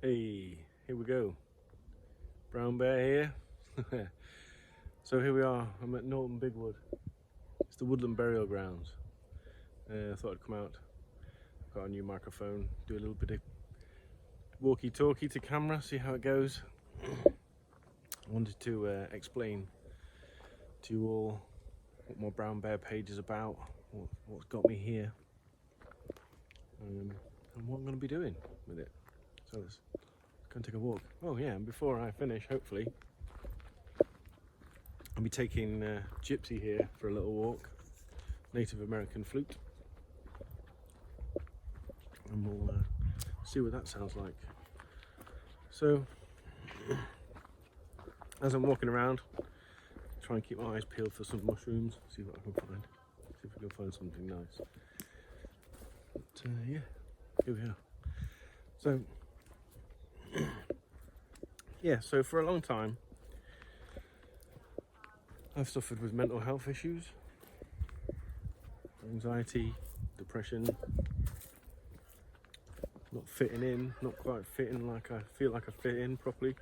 Hey, here we go. Brown bear here. So here we are. I'm at Norton Big Wood. It's the woodland burial grounds. I thought I'd come out. Got a new microphone. Do a little bit of walkie-talkie to camera. See how it goes. I wanted to explain to you all what my brown bear page is about. What's got me here. And what I'm going to be doing with it. So let's go and take a walk. Oh yeah, and before I finish, hopefully, I'll be taking Gypsy here for a little walk. Native American flute. And we'll see what that sounds like. So, as I'm walking around, try and keep my eyes peeled for some mushrooms, see what I can find. See if we can find something nice. But yeah, here we are. So, yeah, so for a long time, I've suffered with mental health issues, anxiety, depression, not fitting in, not quite fitting like I feel like I fit in properly.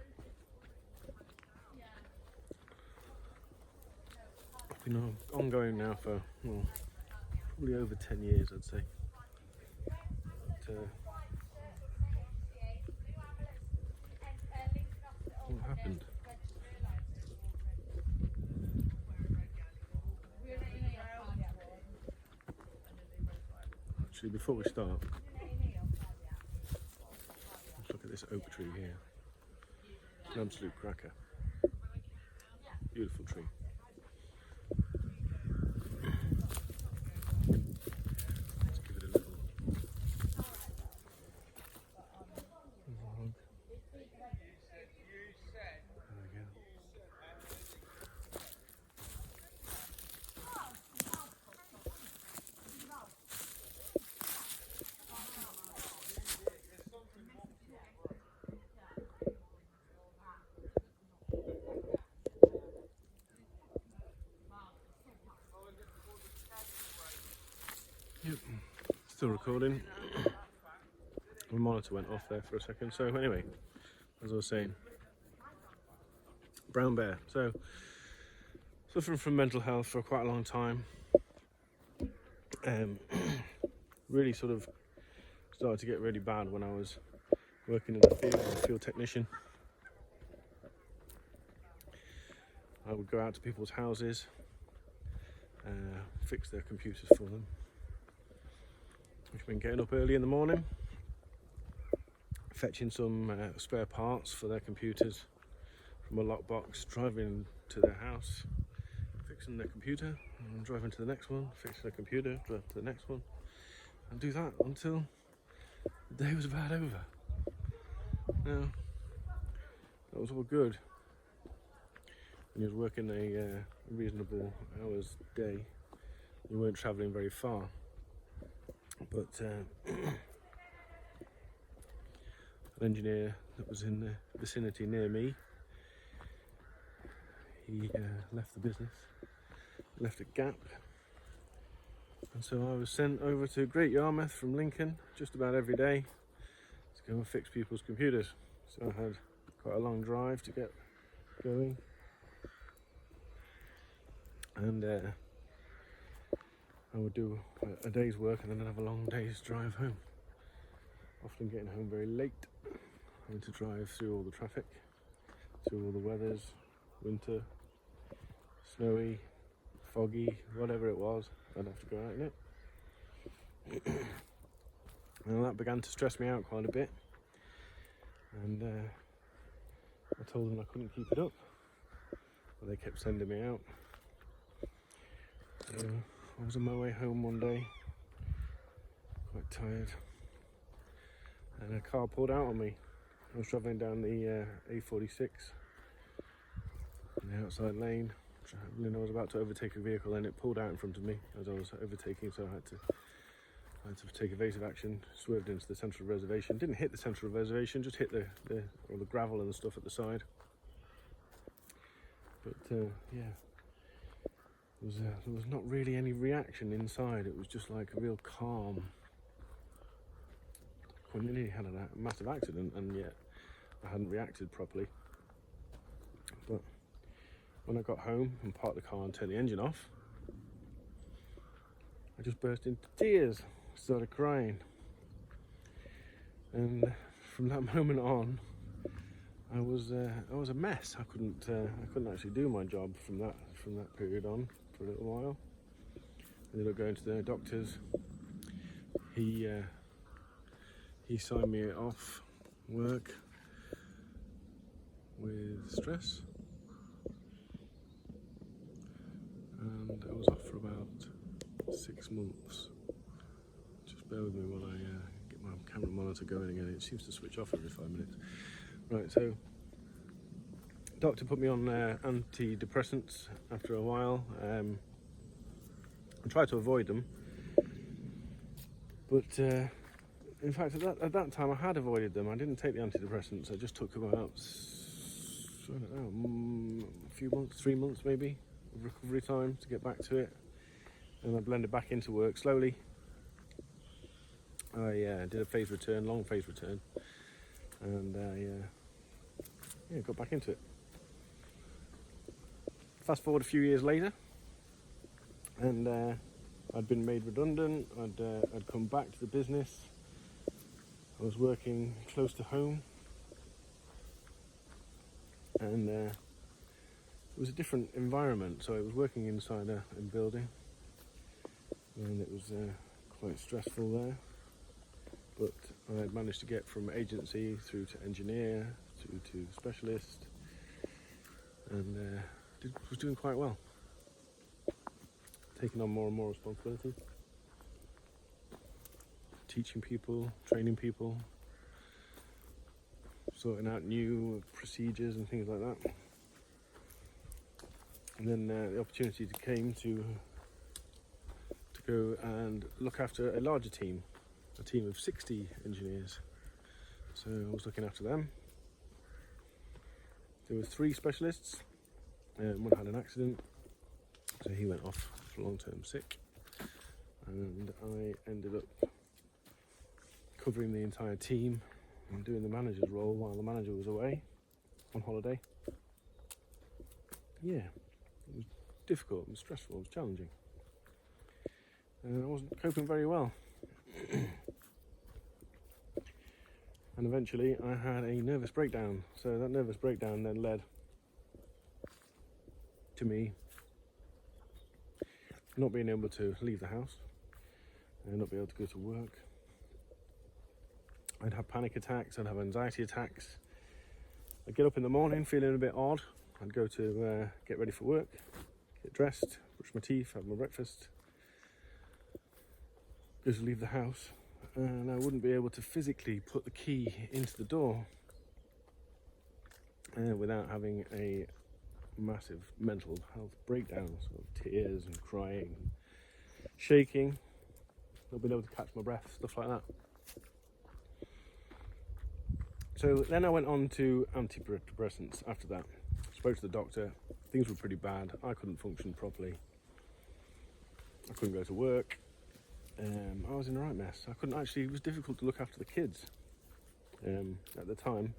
Been ongoing now for probably over 10 years, I'd say. But, what happened? Actually, before we start, let's look at this oak tree here. It's an absolute cracker. Beautiful tree. Let's give it a little hug. There we go. Yep, still recording. My monitor went off there for a second. So anyway, as I was saying, brown bear. So suffering from mental health for quite a long time. Really sort of started to get really bad when I was working in the field as a field technician. I would go out to people's houses, fix their computers for them, which meant getting up early in the morning, fetching some spare parts for their computers from a lockbox, driving to their house, fixing their computer, and driving to the next one, fixing their computer, drive to the next one, and do that until the day was about over. Now, that was all good when you was working a reasonable hours day. You weren't travelling very far, but an engineer that was in the vicinity near me, he left the business, left a gap, and so I was sent over to Great Yarmouth from Lincoln just about every day to go and fix people's computers. So I had quite a long drive to get going, and I would do a day's work and then I'd have a long day's drive home, often getting home very late, having to drive through all the traffic, through all the weathers, winter, snowy, foggy, whatever it was, I'd have to go out in it. And that began to stress me out quite a bit, and I told them I couldn't keep it up, but they kept sending me out. So I was on my way home one day, quite tired, and a car pulled out on me. I was travelling down the A46 in the outside lane, travelling. I was about to overtake a vehicle and it pulled out in front of me as I was overtaking, so I had to take evasive action, swerved into the central reservation. Didn't hit the central reservation, just hit the gravel and the stuff at the side. But yeah, there was not really any reaction inside. It was just like a real calm. I nearly had a massive accident, and yet I hadn't reacted properly. But when I got home and parked the car and turned the engine off, I just burst into tears, started crying. And from that moment on, I was a mess. I couldn't actually do my job from that period on for a little while. Ended up going to the doctors. He signed me off work with stress, and I was off for about 6 months. Just bear with me while I get my camera monitor going again. It seems to switch off every 5 minutes. Right, so doctor put me on antidepressants after a while. I tried to avoid them, but in fact at that time I had avoided them. I didn't take the antidepressants. I just took about, I don't know, a few months, 3 months maybe, of recovery time to get back to it. And I blended back into work slowly. I did a long phase return, and I got back into it. Fast forward a few years later, and I'd been made redundant. I'd come back to the business. I was working close to home, and it was a different environment. So I was working inside a building, and it was quite stressful there. But I had managed to get from agency through to engineer to specialist, and was doing quite well. Taking on more and more responsibility, teaching people, training people, sorting out new procedures and things like that. And then the opportunity came to go and look after a larger team, a team of 60 engineers. So I was looking after them. There were 3 specialists. One had an accident, so he went off for long-term sick, and I ended up covering the entire team and doing the manager's role while the manager was away on holiday. Yeah, it was difficult, it was stressful, it was challenging, and I wasn't coping very well. And eventually I had a nervous breakdown. So that nervous breakdown then led to me not being able to leave the house and not be able to go to work. I'd have panic attacks, I'd have anxiety attacks. I'd get up in the morning feeling a bit odd. I'd go to get ready for work, get dressed, brush my teeth, have my breakfast, go to leave the house, and I wouldn't be able to physically put the key into the door without having a massive mental health breakdown, sort of tears and crying, shaking, not being able to catch my breath, stuff like that. So then I went on to antidepressants after that. Spoke to the doctor, things were pretty bad. I couldn't function properly. I couldn't go to work. I was in a right mess. I couldn't actually, it was difficult to look after the kids at the time.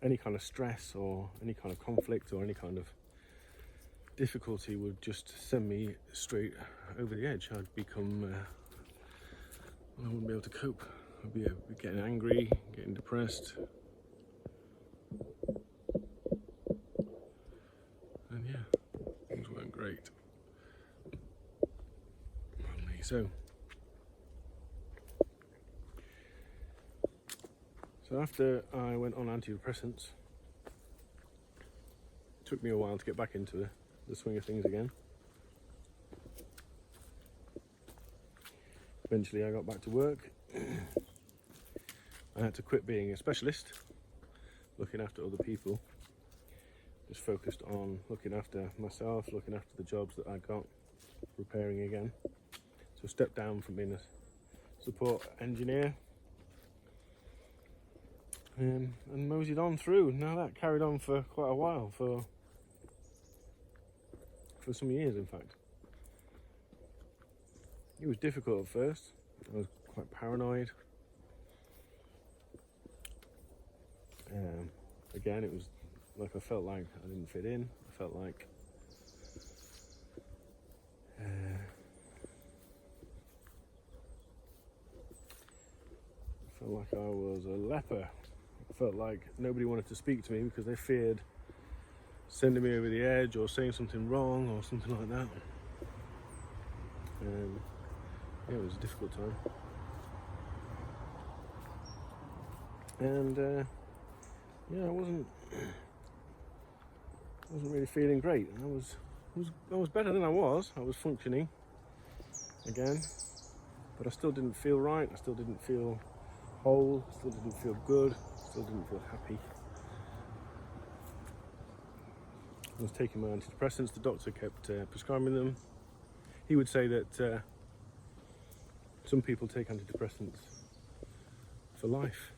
Any kind of stress or any kind of conflict or any kind of difficulty would just send me straight over the edge. I'd become, I wouldn't be able to cope. I'd be getting angry, getting depressed. And yeah, things weren't great. So after I went on antidepressants, it took me a while to get back into the swing of things again. Eventually I got back to work. I had to quit being a specialist, looking after other people. Just focused on looking after myself, looking after the jobs that I got, repairing again. So stepped down from being a support engineer and moseyed on through. Now that carried on for quite a while, for some years in fact. It was difficult at first. I was quite paranoid. Again, it was like I felt like I didn't fit in. I felt like I was a leper. I felt like nobody wanted to speak to me because they feared sending me over the edge or saying something wrong or something like that. Yeah, it was a difficult time. And yeah, I wasn't really feeling great. I was better than I was. I was functioning again, but I still didn't feel right. I still didn't feel whole. Still didn't feel good. Still didn't feel happy. I was taking my antidepressants. The doctor kept prescribing them. He would say that some people take antidepressants for life.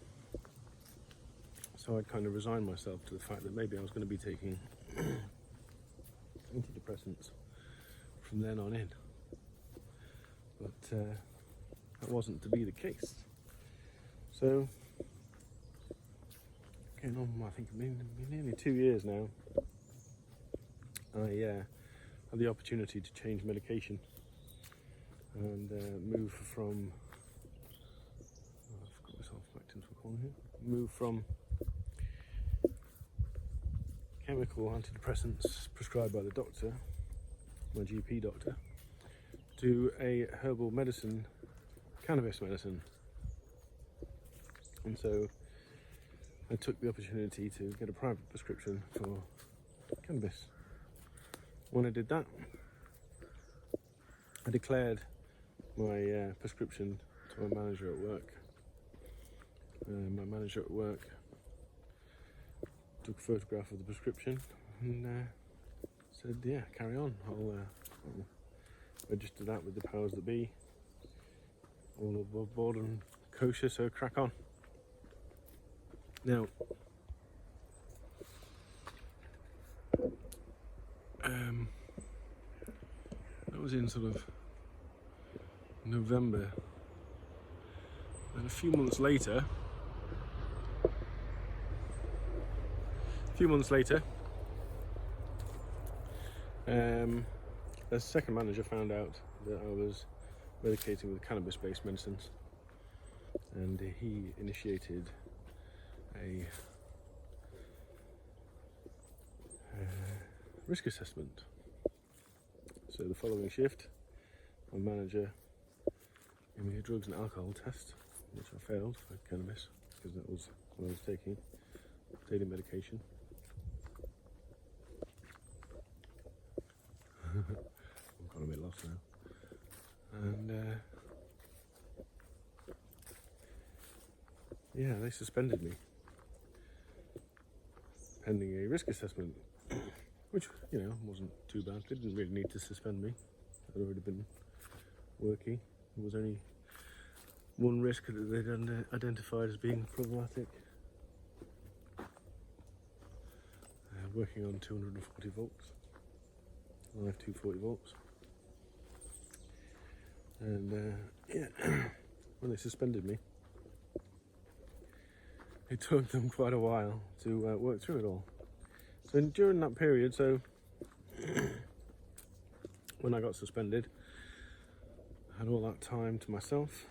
So I'd kind of resigned myself to the fact that maybe I was going to be taking antidepressants from then on in. But that wasn't to be the case. So, getting on, I think, nearly 2 years now, I had the opportunity to change medication and move from, I forgot myself back into a corner here, move from chemical antidepressants prescribed by the doctor, my GP doctor, to a herbal medicine, cannabis medicine. And so I took the opportunity to get a private prescription for cannabis. When I did that, I declared my prescription to my manager at work. My manager at work took a photograph of the prescription and said, yeah, carry on. I'll register that with the powers that be. All above board and kosher, so crack on. Now, that was in sort of November. And a few months later, a second manager found out that I was medicating with cannabis-based medicines, and he initiated a risk assessment. So the following shift, my manager gave me a drugs and alcohol test, which I failed for cannabis because that was what I was taking, daily medication. I'm kind of a bit lost now. And yeah, they suspended me pending a risk assessment, which, you know, wasn't too bad. They didn't really need to suspend me. I'd already been working. There was only one risk that they'd identified as being problematic. Working on 240 volts, live 240 volts. And yeah, when they suspended me, it took them quite a while to work through it all. So during that period, so when I got suspended, I had all that time to myself.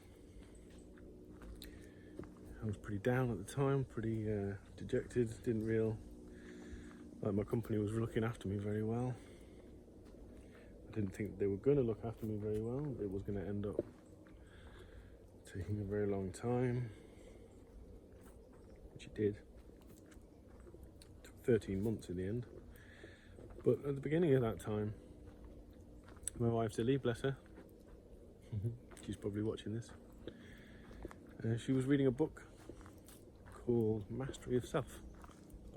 I was pretty down at the time, pretty dejected, didn't feel like my company was looking after me very well. I didn't think they were going to look after me very well. It was going to end up taking a very long time, which it did. It took 13 months in the end. But at the beginning of that time, my wife Lily, bless her, she's probably watching this, she was reading a book called Mastery of Self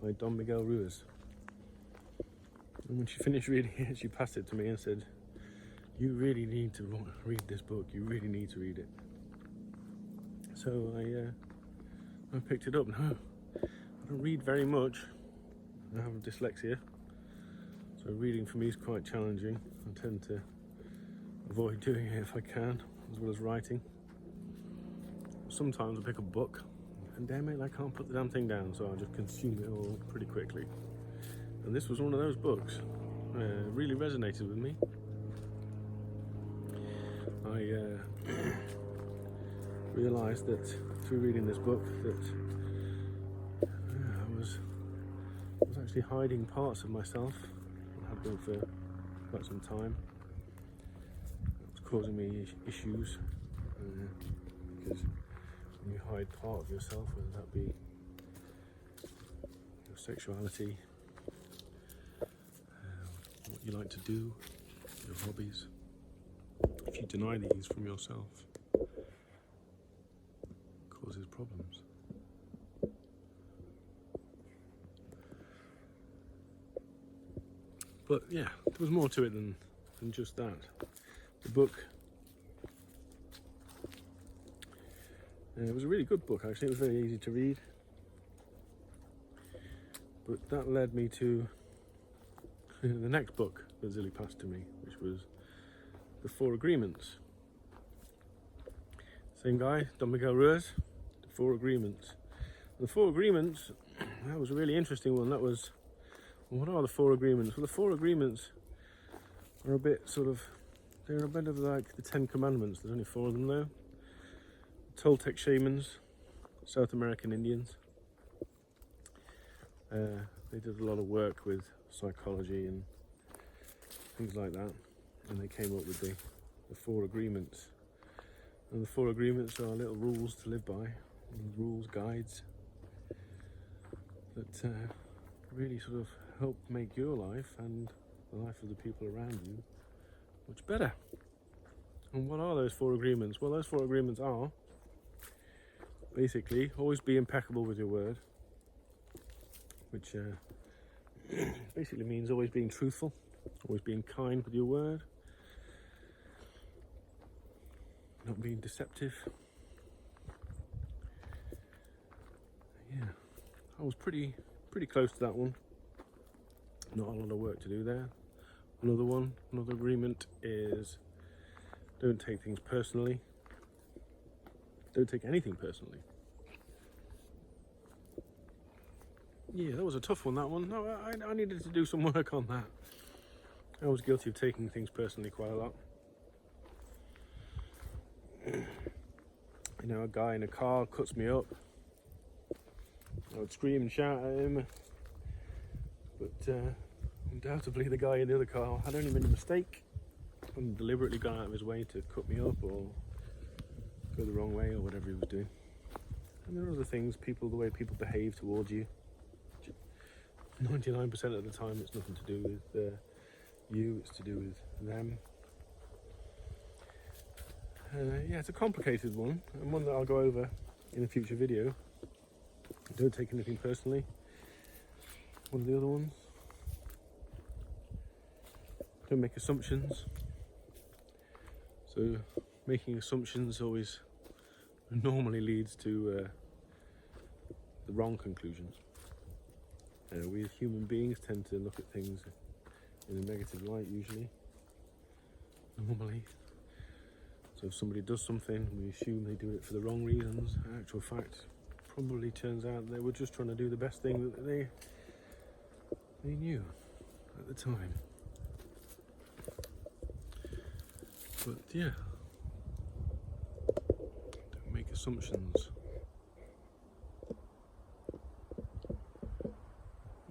by Don Miguel Ruiz. And when she finished reading it, she passed it to me and said, "You really need to read this book. You really need to read it." So I picked it up. No, I don't read very much. I have dyslexia, so reading for me is quite challenging. I tend to avoid doing it if I can, as well as writing. Sometimes I pick a book, and damn it, I can't put the damn thing down, so I'll just consume it all pretty quickly. And this was one of those books. Really resonated with me. I realised that through reading this book that I was actually hiding parts of myself. I had been for quite some time. It was causing me issues because when you hide part of yourself, whether that be your sexuality, what you like to do, your hobbies, if you deny these from yourself, it causes problems. But yeah, there was more to it than just that. The book, it was a really good book actually. It was very easy to read. But that led me to the next book that Zilly passed to me, which was The Four Agreements. Same guy, Don Miguel Ruiz, The Four Agreements. The Four Agreements, that was a really interesting one. That was, well, what are the Four Agreements? Well, the Four Agreements are a bit sort of, they're a bit of like the 10 Commandments. There's only 4 of them though. Toltec shamans, South American Indians. They did a lot of work with psychology and things like that, and they came up with the 4 agreements. And the 4 agreements are little rules to live by, rules, guides that really sort of help make your life and the life of the people around you much better. And what are those 4 agreements? Well, those 4 agreements are basically always be impeccable with your word, which basically means always being truthful, always being kind with your word, not being deceptive. Yeah, I was pretty close to that one. Not a lot of work to do there. Another agreement is don't take things personally. Don't take anything personally. Yeah, that was a tough one, that one. No, I needed to do some work on that. I was guilty of taking things personally quite a lot. You know, a guy in a car cuts me up. I would scream and shout at him. But undoubtedly the guy in the other car had only made a mistake. Wouldn't deliberately gone out of his way to cut me up or go the wrong way or whatever he was doing. And there are other things, the way people behave towards you. 99% of the time it's nothing to do with you, it's to do with them. Yeah, it's a complicated one, and one that I'll go over in a future video. Don't take anything personally. One of the other ones. Don't make assumptions. So making assumptions always normally leads to the wrong conclusions. We as human beings tend to look at things in a negative light usually, normally. So if somebody does something, we assume they do it for the wrong reasons. In actual fact, probably turns out they were just trying to do the best thing that they knew at the time. But yeah, don't make assumptions.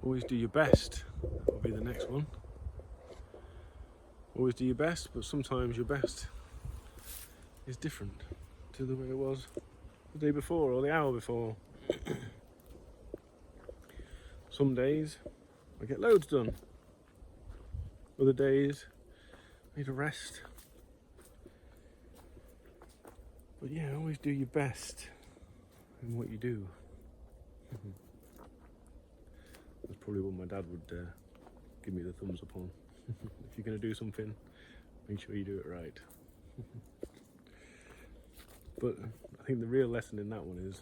Always do your best, will be the next one. Always do your best, but sometimes your best is different to the way it was the day before or the hour before. Some days I get loads done. Other days I need a rest. But yeah, always do your best in what you do. That's probably what my dad would give me the thumbs up on. If you're going to do something, make sure you do it right. But I think the real lesson in that one is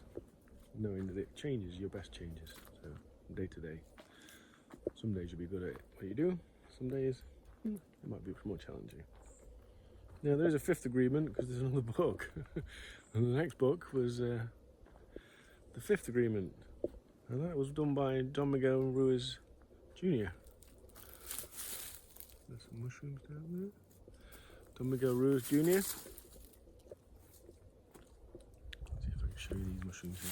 knowing that it changes, your best changes. So day to day. Some days you'll be good at what you do, some days it might be more challenging. Now there's a 5th agreement because there's another book. And the next book was the fifth agreement. And that was done by Don Miguel Ruiz Jr. There's some mushrooms down there. Don Miguel Ruiz Jr. Let's see if I can show you these mushrooms here.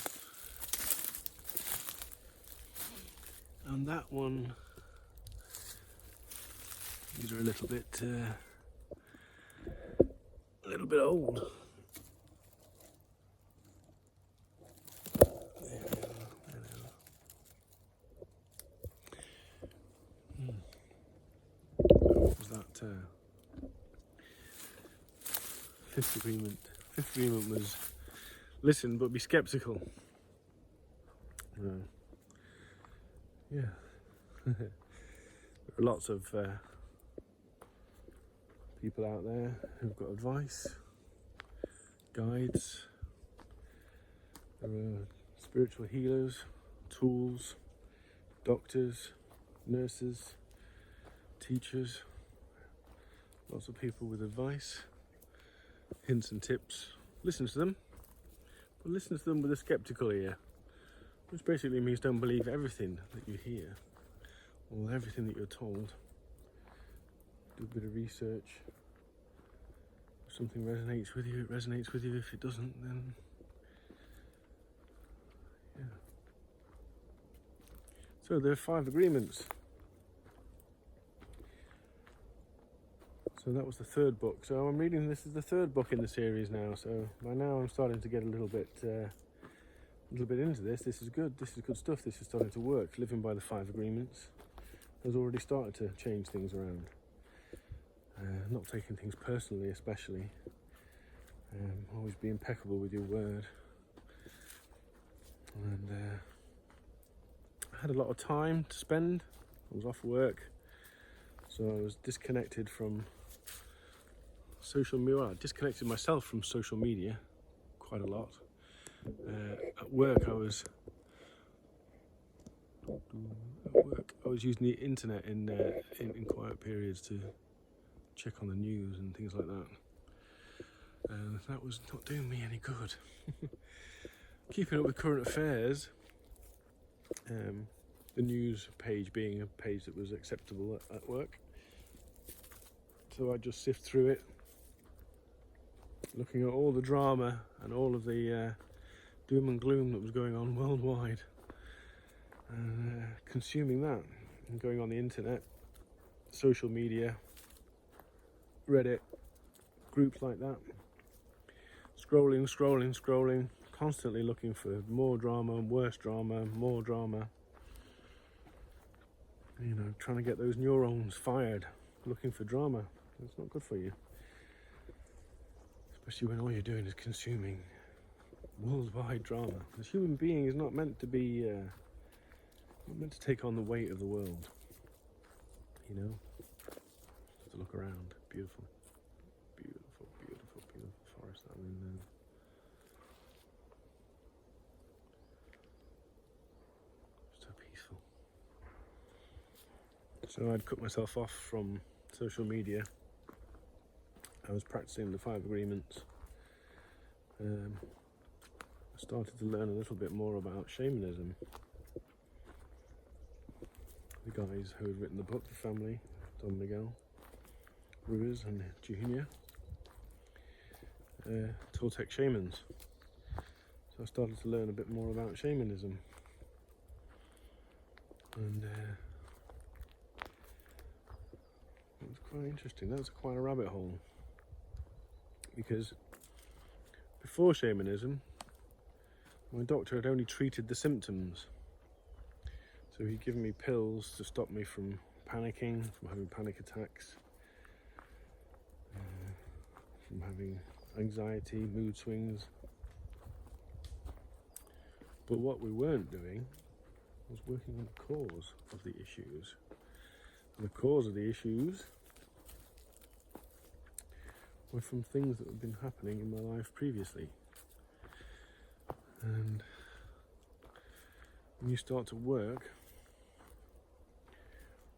And that one, these are a little bit old. Fifth agreement. Fifth agreement was listen but be skeptical. Yeah. There are lots of people out there who've got advice, guides. There are spiritual healers, tools, doctors, nurses, teachers, lots of people with advice, hints and tips. Listen to them, but listen to them with a skeptical ear, which basically means don't believe everything that you hear or everything that you're told. Do a bit of research. If something resonates with you, it resonates with you. If it doesn't, then yeah. So there are 5 agreements. So that was the 3rd book. So I'm reading, this is the 3rd book in the series now. So by now I'm starting to get a little bit into this. This is good. This is good stuff. This is starting to work. Living by the 5 agreements has already started to change things around. Not taking things personally, especially. Always be impeccable with your word. And I had a lot of time to spend. I was off work, so I was disconnected from social media. I disconnected myself from social media quite a lot. At work, I was using the internet in quiet periods to check on the news and things like that, and that was not doing me any good. Keeping up with current affairs, the news page being a page that was acceptable at work, so I just sift through it, looking at all the drama and all of the doom and gloom that was going on worldwide, and consuming that, and going on the internet, social media, Reddit, groups like that, scrolling, constantly looking for more drama, worse drama, more drama. You know, trying to get those neurons fired, looking for drama. It's not good for you, especially when all you're doing is consuming worldwide drama. The human being is not meant to be, not meant to take on the weight of the world. You know, just to look around. Beautiful, beautiful, beautiful, beautiful forest that I'm in now. So peaceful. So I'd cut myself off from social media. I was practicing the 5 agreements. I started to learn a little bit more about shamanism. The guys who had written the book, the family, Don Miguel Ruiz and Junior, Toltec shamans. So I started to learn a bit more about shamanism, and it was quite interesting. That was quite a rabbit hole, because before shamanism, my doctor had only treated the symptoms. So he'd given me pills to stop me from panicking, from having panic attacks, from having anxiety, mood swings. But what we weren't doing was working on the cause of the issues. And the cause of the issues were from things that had been happening in my life previously. And when you start to work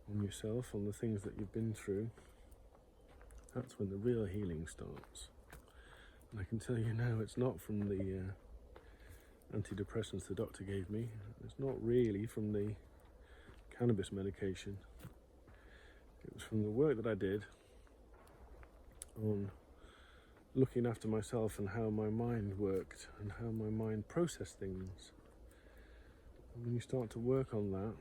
on yourself, on the things that you've been through, that's when the real healing starts. And I can tell you now, it's not from the antidepressants the doctor gave me. It's not really from the cannabis medication. It was from the work that I did on looking after myself and how my mind worked and how my mind processed things. And when you start to work on that,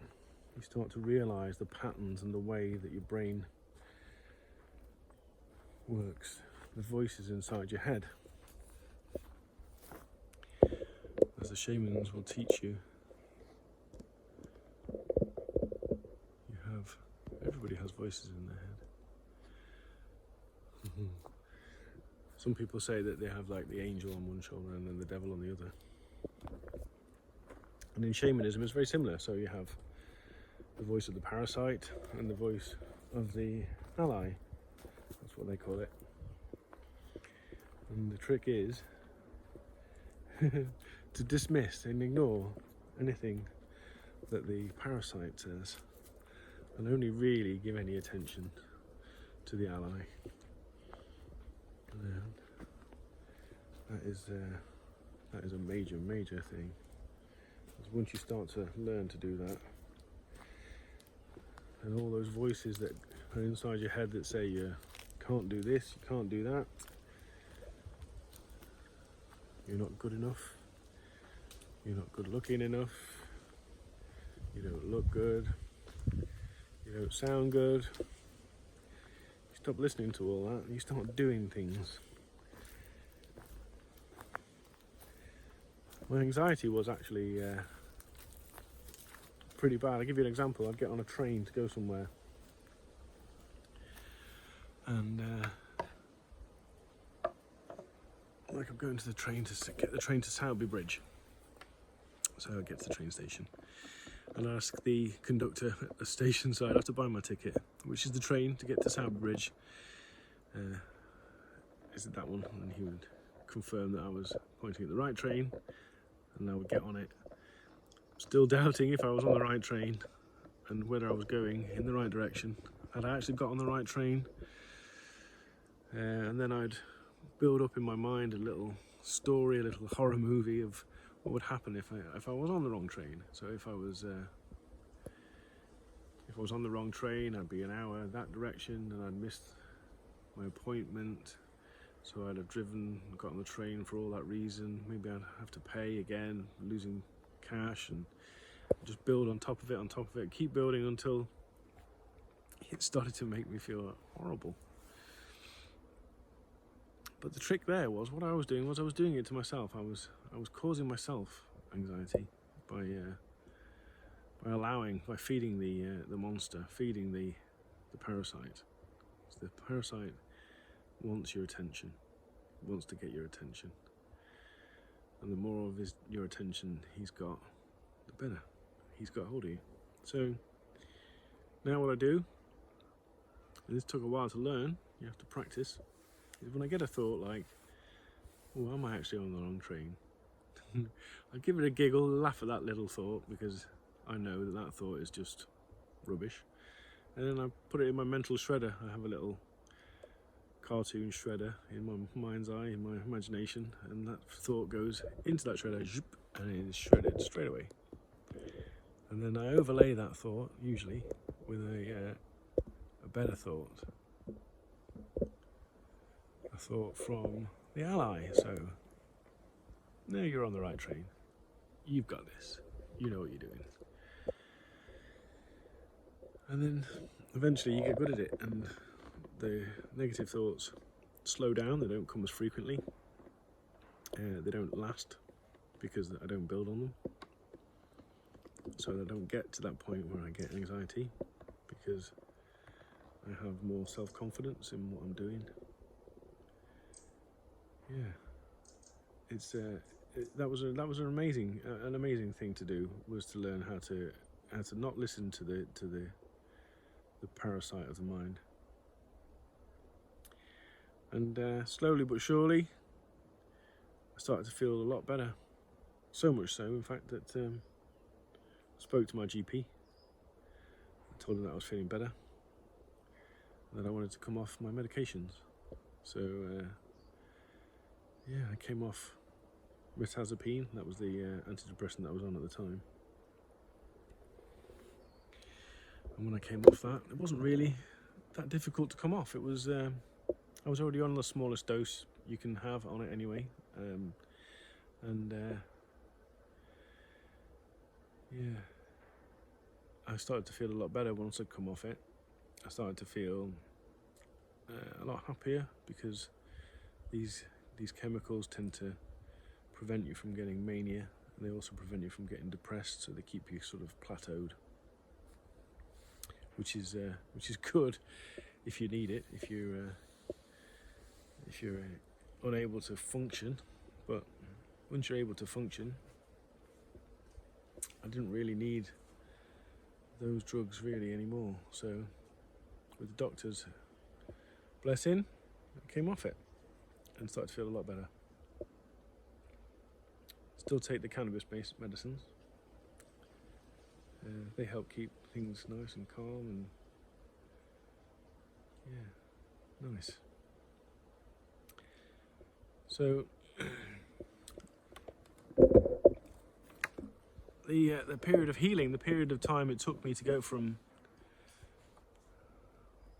you start to realise the patterns and the way that your brain works, the voices inside your head. As the shamans will teach you, everybody has voices in their head. Some people say that they have like the angel on one shoulder and then the devil on the other. And in shamanism it's very similar. So you have the voice of the parasite and the voice of the ally. That's what they call it. And the trick is to dismiss and ignore anything that the parasite says, and only really give any attention to the ally. And that is a major thing. Because once you start to learn to do that, and all those voices that are inside your head that say you can't do this, you can't do that, you're not good enough, you're not good looking enough, you don't look good, you don't sound good. You stop listening to all that and you start doing things. My anxiety was actually pretty bad. I'll give you an example. I'd get on a train to go somewhere and like I'm going to the train to get the train to Sowerby Bridge. So I get to the train station and I ask the conductor at the station side, I have to buy my ticket, which is the train to get to Sowerby Bridge. Is it that one? And he would confirm that I was pointing at the right train, and I would get on it, still doubting if I was on the right train and whether I was going in the right direction. Had I actually got on the right train? And then I'd build up in my mind a little story, a little horror movie of what would happen if I was on the wrong train. So if I was on the wrong train, I'd be an hour that direction and I'd missed my appointment. So I'd have got on the train for all that reason. Maybe I'd have to pay again, losing cash, and just build on top of it, keep building until it started to make me feel horrible. But the trick there was, what I was doing it to myself. I was causing myself anxiety by feeding the monster, feeding the parasite. So the parasite wants your attention, wants to get your attention, and the more of your attention he's got, the better he's got hold of you. So now what I do, and this took a while to learn, you have to practice, is when I get a thought like, oh, am I actually on the wrong train? I give it a giggle, laugh at that little thought, because I know that thought is just rubbish. And then I put it in my mental shredder. I have a little cartoon shredder in my mind's eye, in my imagination, and that thought goes into that shredder, and it is shredded straight away. And then I overlay that thought, usually, with a better thought. A thought from the ally. So, no, you're on the right train. You've got this. You know what you're doing. And then eventually you get good at it, and the negative thoughts slow down. They don't come as frequently. They don't last because I don't build on them. So I don't get to that point where I get anxiety, because I have more self-confidence in what I'm doing. Yeah, that was an amazing thing to do, was to learn how to not listen to the parasite of the mind. And slowly but surely, I started to feel a lot better. So much so, in fact, that I spoke to my GP. I told him that I was feeling better, and that I wanted to come off my medications. So yeah, I came off mirtazapine. That was the antidepressant that I was on at the time. And when I came off that, it wasn't really that difficult to come off. It was I was already on the smallest dose you can have on it anyway, yeah, I started to feel a lot better once I'd come off it. I started to feel a lot happier, because these chemicals tend to prevent you from getting mania, and they also prevent you from getting depressed, so they keep you sort of plateaued, which is good if you need it, if you're unable to function. But once you're able to function, I didn't really need those drugs really anymore. So with the doctor's blessing, I came off it and started to feel a lot better. Still take the cannabis-based medicines. They help keep things nice and calm, and yeah, nice. So the period of healing, the period of time it took me to go from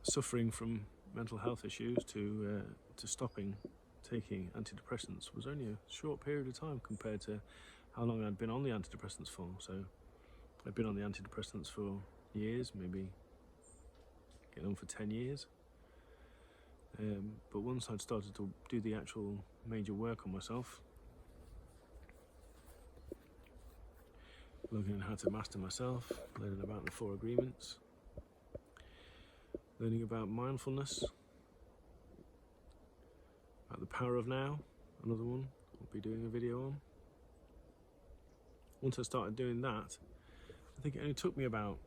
suffering from mental health issues to stopping taking antidepressants, was only a short period of time compared to how long I'd been on the antidepressants for. So I'd been on the antidepressants for years, maybe getting on for 10 years. But once I'd started to do the actual major work on myself, looking at how to master myself, learning about the 4 agreements, learning about mindfulness, about the power of now, another one I'll be doing a video on. Once I started doing that, I think it only took me about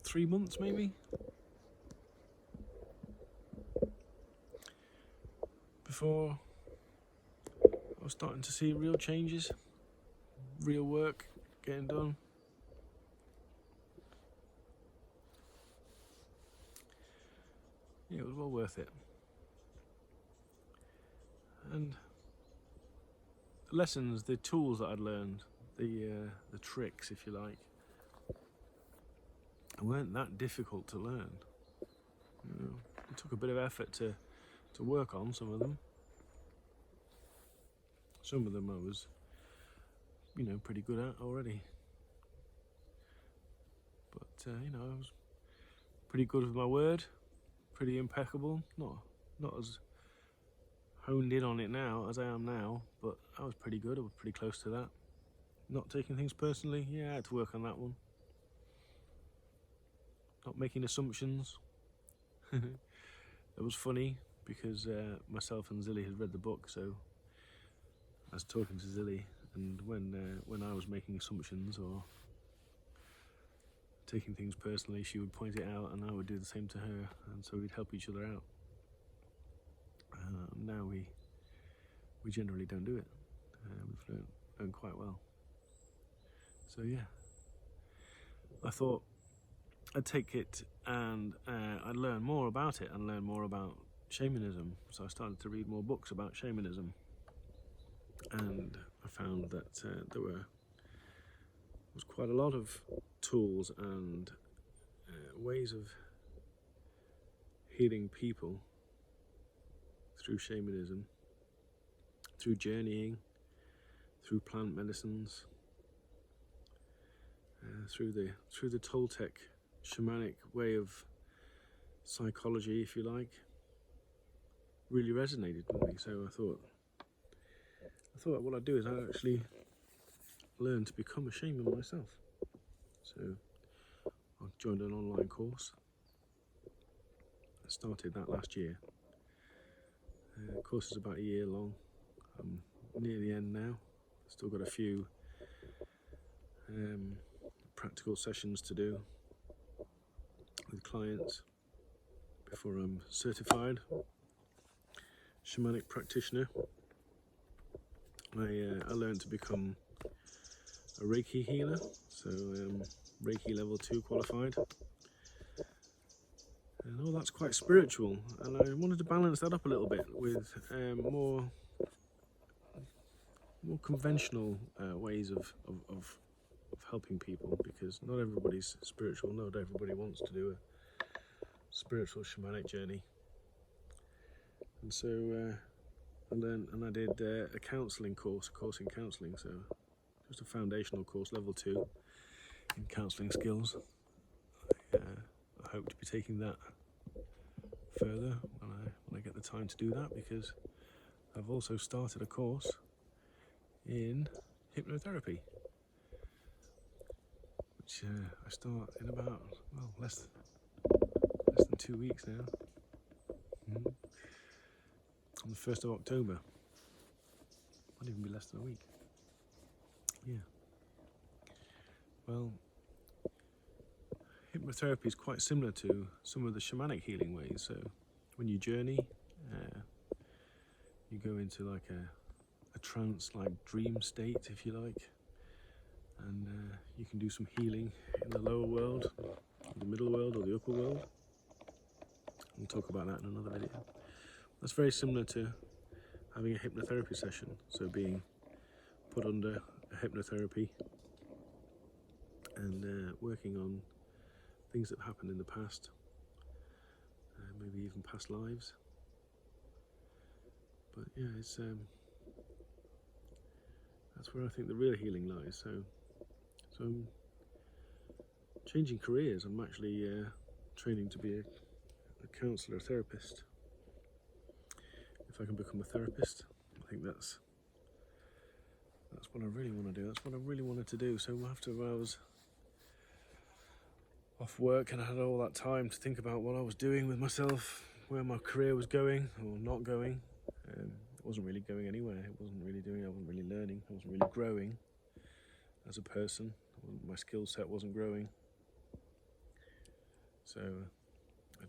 3 months maybe before I was starting to see real changes, real work getting done. Yeah, it was well worth it. And the lessons, the tools that I'd learned, the tricks, if you like, weren't that difficult to learn. You know, it took a bit of effort to work on some of them. Some of them I was, pretty good at already. But I was pretty good with my word, pretty impeccable. Not as honed in on it now as I am now, but I was pretty good. I was pretty close to that. Not taking things personally. Yeah, I had to work on that one. Not making assumptions. That was funny, because myself and Zilly had read the book, so I was talking to Zilly, and when I was making assumptions or taking things personally, she would point it out and I would do the same to her, and so we'd help each other out. Now we generally don't do it. We've learned quite well. So yeah, I thought I'd take it and I'd learn more about it and learn more about shamanism. So I started to read more books about shamanism, and I found that there was quite a lot of tools and ways of healing people through shamanism, through journeying, through plant medicines, through the Toltec shamanic way of psychology, if you like, really resonated with me. So I thought what I'd do is I'd actually learn to become a shaman myself. So I joined an online course. I started that last year. The course is about a year long. I'm near the end now. Still got a few practical sessions to do with clients before I'm certified shamanic practitioner. I learned to become a Reiki healer, so Reiki level 2 qualified, and all that's quite spiritual, and I wanted to balance that up a little bit with more more conventional ways of helping people, because not everybody's spiritual, not everybody wants to do a spiritual shamanic journey. And so I did a counselling course, a course in counselling, so just a foundational course, level 2 in counselling skills. I hope to be taking that further when I get the time to do that, because I've also started a course in hypnotherapy, which I start in about, well, less than 2 weeks now. On the 1st of October. Might even be less than a week. Yeah. Well, hypnotherapy is quite similar to some of the shamanic healing ways. So when you journey, you go into like a trance-like dream state, if you like, and you can do some healing in the lower world, the middle world, or the upper world. We'll talk about that in another video. That's very similar to having a hypnotherapy session, so being put under a hypnotherapy and working on things that happened in the past, maybe even past lives. But yeah, it's that's where I think the real healing lies. So I'm changing careers. I'm actually training to be a counsellor, a therapist. If I can become a therapist, I think that's what I really want to do. That's what I really wanted to do. So after I was off work and I had all that time to think about what I was doing with myself, where my career was going or not going, it wasn't really going anywhere. I wasn't really learning, I wasn't really growing as a person. My skill set wasn't growing. So I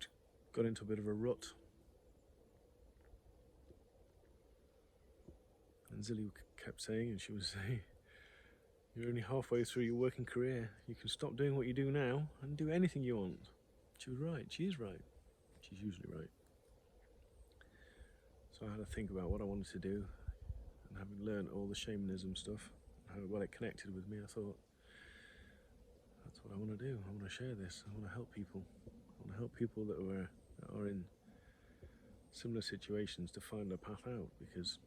got into a bit of a rut. And Zilly kept saying, and she was saying, you're only halfway through your working career. You can stop doing what you do now and do anything you want. She was right. She is right. She's usually right. So I had to think about what I wanted to do, and having learned all the shamanism stuff, how well it connected with me, I thought, that's what I want to do. I want to share this. I want to help people. I want to help people that are in similar situations to find a path out, because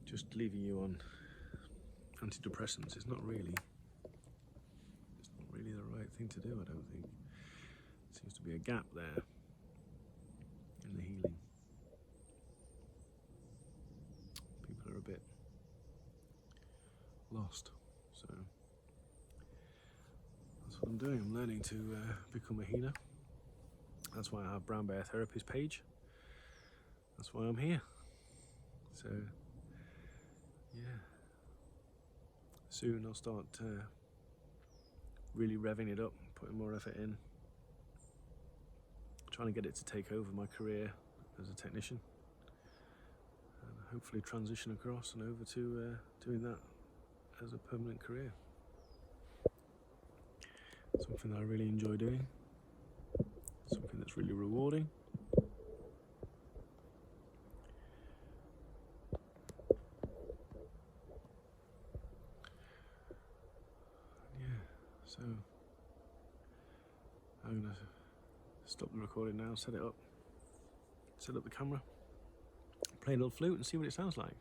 just leaving you on antidepressants is not really the right thing to do, I don't think. There seems to be a gap there in the healing. People are a bit lost, so that's what I'm doing. I'm learning to become a healer. That's why I have Brown Bear Therapist page. That's why I'm here. So yeah, soon I'll start really revving it up, putting more effort in, trying to get it to take over my career as a technician, and hopefully transition across and over to doing that as a permanent career. Something that I really enjoy doing, something that's really rewarding. So I'm going to stop the recording now, set it up, set up the camera, play a little flute and see what it sounds like.